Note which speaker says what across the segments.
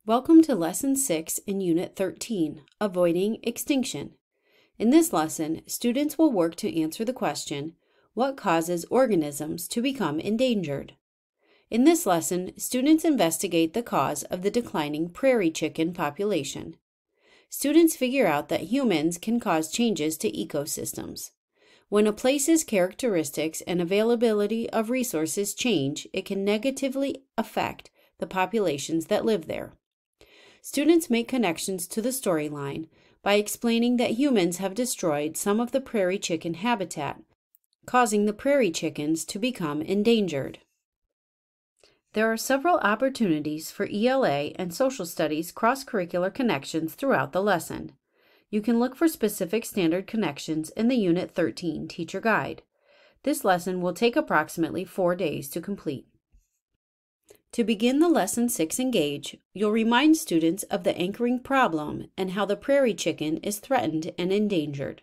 Speaker 1: Welcome to Lesson 6 in Unit 13, Avoiding Extinction. In this lesson, students will work to answer the question, what causes organisms to become endangered? In this lesson, students investigate the cause of the declining prairie chicken population. Students figure out that humans can cause changes to ecosystems. When a place's characteristics and availability of resources change, it can negatively affect the populations that live there. Students make connections to the storyline by explaining that humans have destroyed some of the prairie chicken habitat, causing the prairie chickens to become endangered. There are several opportunities for ELA and social studies cross-curricular connections throughout the lesson. You can look for specific standard connections in the Unit 13 Teacher Guide. This lesson will take approximately 4 days to complete. To begin the Lesson 6 Engage, you'll remind students of the anchoring problem and how the prairie chicken is threatened and endangered.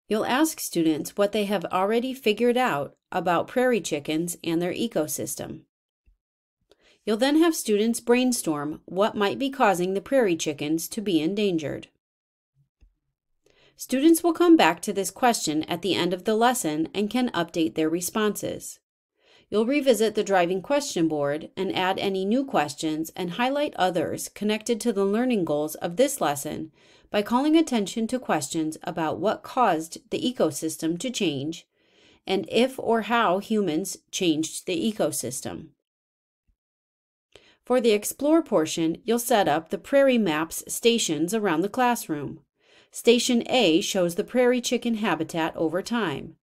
Speaker 1: You'll ask students what they have already figured out about prairie chickens and their ecosystem. You'll then have students brainstorm what might be causing the prairie chickens to be endangered. Students will come back to this question at the end of the lesson and can update their responses. You'll revisit the driving question board and add any new questions and highlight others connected to the learning goals of this lesson by calling attention to questions about what caused the ecosystem to change and if or how humans changed the ecosystem. For the Explore portion, you'll set up the Prairie Maps stations around the classroom. Station A shows the prairie chicken habitat over time.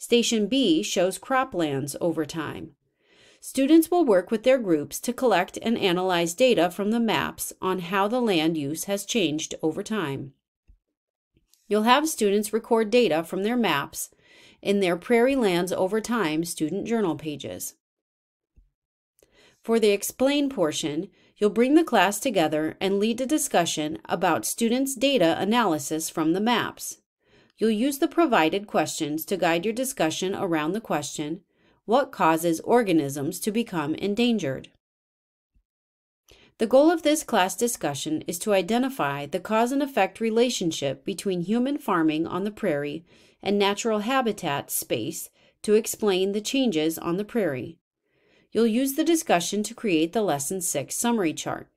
Speaker 1: Station B shows croplands over time. Students will work with their groups to collect and analyze data from the maps on how the land use has changed over time. You'll have students record data from their maps in their Prairie Lands Over Time student journal pages. For the Explain portion, you'll bring the class together and lead a discussion about students' data analysis from the maps. You'll use the provided questions to guide your discussion around the question, what causes organisms to become endangered? The goal of this class discussion is to identify the cause and effect relationship between human farming on the prairie and natural habitat space to explain the changes on the prairie. You'll use the discussion to create the Lesson 6 summary chart.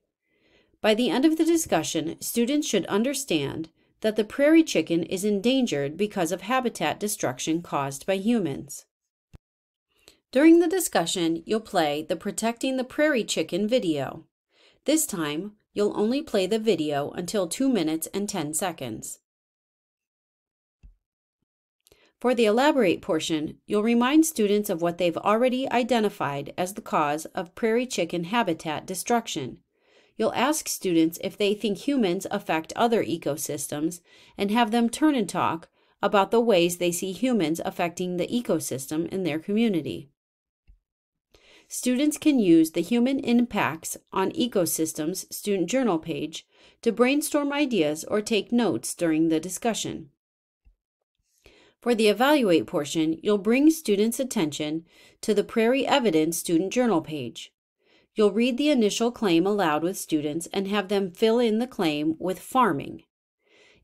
Speaker 1: By the end of the discussion, students should understand that the prairie chicken is endangered because of habitat destruction caused by humans. During the discussion, you'll play the Protecting the Prairie Chicken video. This time, you'll only play the video until 2 minutes and 10 seconds. For the Elaborate portion, you'll remind students of what they've already identified as the cause of prairie chicken habitat destruction. You'll ask students if they think humans affect other ecosystems and have them turn and talk about the ways they see humans affecting the ecosystem in their community. Students can use the Human Impacts on Ecosystems student journal page to brainstorm ideas or take notes during the discussion. For the Evaluate portion, you'll bring students' attention to the Prairie Evidence student journal page. You'll read the initial claim aloud with students and have them fill in the claim with farming.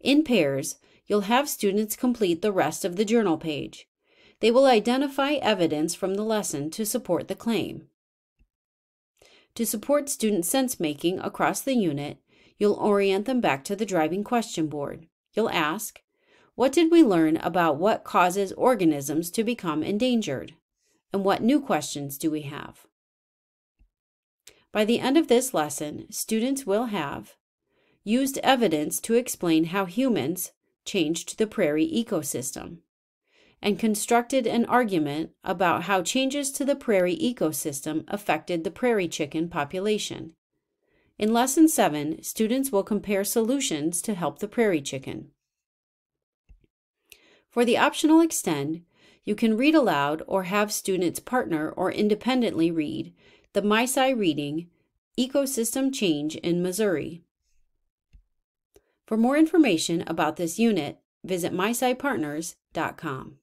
Speaker 1: In pairs, you'll have students complete the rest of the journal page. They will identify evidence from the lesson to support the claim. To support student sense-making across the unit, you'll orient them back to the driving question board. You'll ask, what did we learn about what causes organisms to become endangered? And what new questions do we have? By the end of this lesson, students will have used evidence to explain how humans changed the prairie ecosystem, and constructed an argument about how changes to the prairie ecosystem affected the prairie chicken population. In Lesson 7, students will compare solutions to help the prairie chicken. For the optional Extend, you can read aloud or have students partner or independently read the MySci Reading Ecosystem Change in Missouri. For more information about this unit, visit myscipartners.com.